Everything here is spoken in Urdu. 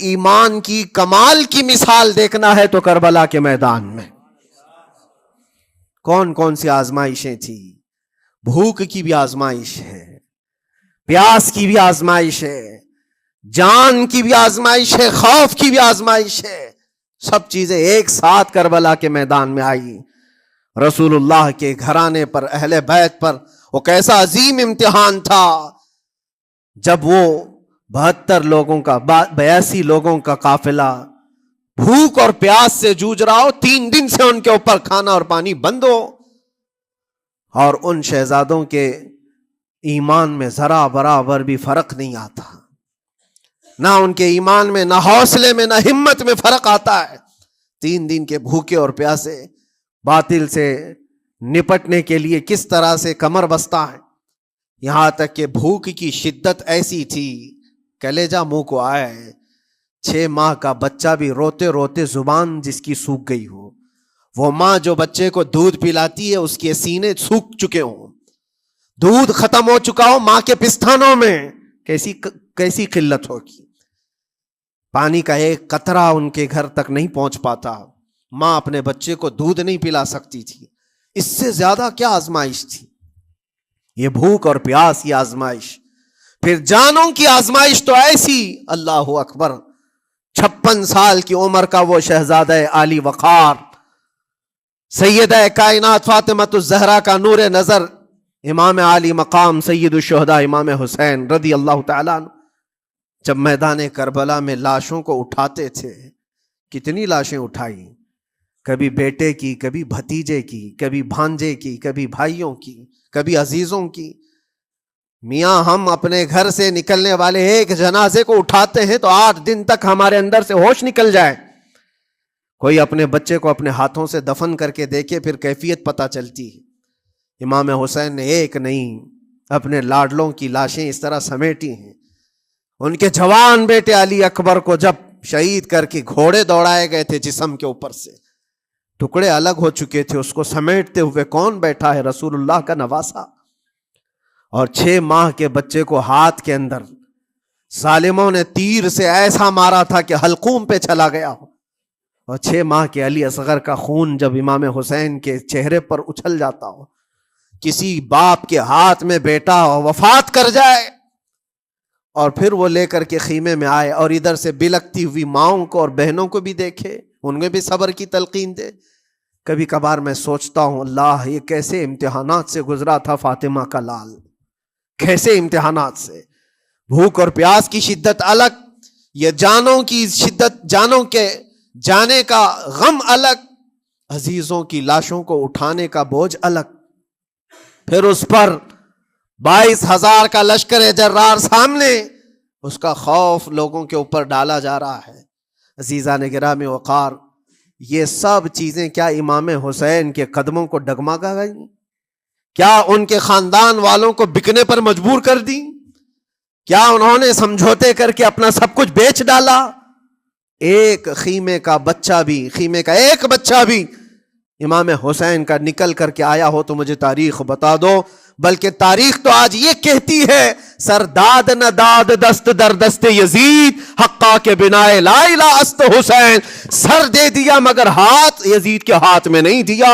ایمان کی کمال کی مثال دیکھنا ہے تو کربلا کے میدان میں کون کون سی آزمائشیں تھی. بھوک کی بھی آزمائش ہے، پیاس کی بھی آزمائش ہے، جان کی بھی آزمائش ہے، خوف کی بھی آزمائش ہے. سب چیزیں ایک ساتھ کربلا کے میدان میں آئی. رسول اللہ کے گھرانے پر، اہل بیت پر وہ کیسا عظیم امتحان تھا جب وہ 72 لوگوں کا 82 لوگوں کا قافلہ بھوک اور پیاس سے جوجھ رہا ہو، 3 دن سے ان کے اوپر کھانا اور پانی بند ہو، اور ان شہزادوں کے ایمان میں ذرا برابر بھی فرق نہیں آتا. نہ ان کے ایمان میں، نہ حوصلے میں، نہ ہمت میں فرق آتا ہے. 3 دن کے بھوکے اور پیاسے باطل سے نپٹنے کے لیے کس طرح سے کمر بستہ ہے. یہاں تک کہ بھوک کی شدت ایسی تھی، کلیجہ منہ کو آئے. 6 ماہ کا بچہ بھی روتے روتے زبان جس کی سوکھ گئی ہو، وہ ماں جو بچے کو دودھ پلاتی ہے اس کے سینے سوکھ چکے ہوں، دودھ ختم ہو چکا ہو ماں کے پستانوں میں، کیسی قلت ہوگی. پانی کا ایک قطرہ ان کے گھر تک نہیں پہنچ پاتا. ماں اپنے بچے کو دودھ نہیں پلا سکتی تھی. اس سے زیادہ کیا آزمائش تھی یہ بھوک اور پیاس کی آزمائش. پھر جانوں کی آزمائش تو ایسی، اللہ اکبر. 56 سال کی عمر کا وہ شہزادہ عالی وقار، سیدہ کائنات فاطمۃ الزہرا کا نور نظر، امام عالی مقام سید الشہداء امام حسین رضی اللہ تعالیٰ عنہ، جب میدان کربلا میں لاشوں کو اٹھاتے تھے، کتنی لاشیں اٹھائی، کبھی بیٹے کی، کبھی بھتیجے کی، کبھی بھانجے کی، کبھی بھائیوں کی، کبھی عزیزوں کی. میاں ہم اپنے گھر سے نکلنے والے ایک جنازے کو اٹھاتے ہیں تو 8 دن تک ہمارے اندر سے ہوش نکل جائے. کوئی اپنے بچے کو اپنے ہاتھوں سے دفن کر کے دیکھے پھر کیفیت پتہ چلتی ہے. امام حسین نے ایک نہیں اپنے لاڈلوں کی لاشیں اس طرح سمیٹی ہیں. ان کے جوان بیٹے علی اکبر کو جب شہید کر کے گھوڑے دوڑائے گئے تھے جسم کے اوپر سے، ٹکڑے الگ ہو چکے تھے، اس کو سمیٹتے ہوئے کون بیٹھا ہے؟ رسول اللہ کا نواسا. اور 6 ماہ کے بچے کو ہاتھ کے اندر ظالموں نے تیر سے ایسا مارا تھا کہ حلقوم پہ چلا گیا ہو. اور 6 ماہ کے علی اصغر کا خون جب امام حسین کے چہرے پر اچھل جاتا ہو، کسی باپ کے ہاتھ میں بیٹا وفات کر جائے اور پھر وہ لے کر کے خیمے میں آئے اور ادھر سے بلکتی ہوئی ماؤں کو اور بہنوں کو بھی دیکھے، ان میں بھی صبر کی تلقین دے. کبھی کبھار میں سوچتا ہوں اللہ یہ کیسے امتحانات سے گزرا تھا فاطمہ کا لال، کیسے امتحانات سے. بھوک اور پیاس کی شدت الگ، یہ جانوں کی شدت، جانوں کے جانے کا غم الگ، عزیزوں کی لاشوں کو اٹھانے کا بوجھ الگ. پھر اس پر 22,000 کا لشکر جرار سامنے، اس کا خوف لوگوں کے اوپر ڈالا جا رہا ہے. عزیزان گرامی وقار، یہ سب چیزیں کیا امام حسین کے قدموں کو ڈگمگا گئیں؟ کیا ان کے خاندان والوں کو بکنے پر مجبور کر دی؟ کیا انہوں نے سمجھوتے کر کے اپنا سب کچھ بیچ ڈالا؟ ایک خیمے کا بچہ بھی، خیمے کا ایک بچہ بھی امام حسین کا نکل کر کے آیا ہو تو مجھے تاریخ بتا دو. بلکہ تاریخ تو آج یہ کہتی ہے، سرداد نہ داد دست در دست یزید، حقا کے بنائے لا الہ است حسین. سر دے دیا مگر ہاتھ یزید کے ہاتھ میں نہیں دیا.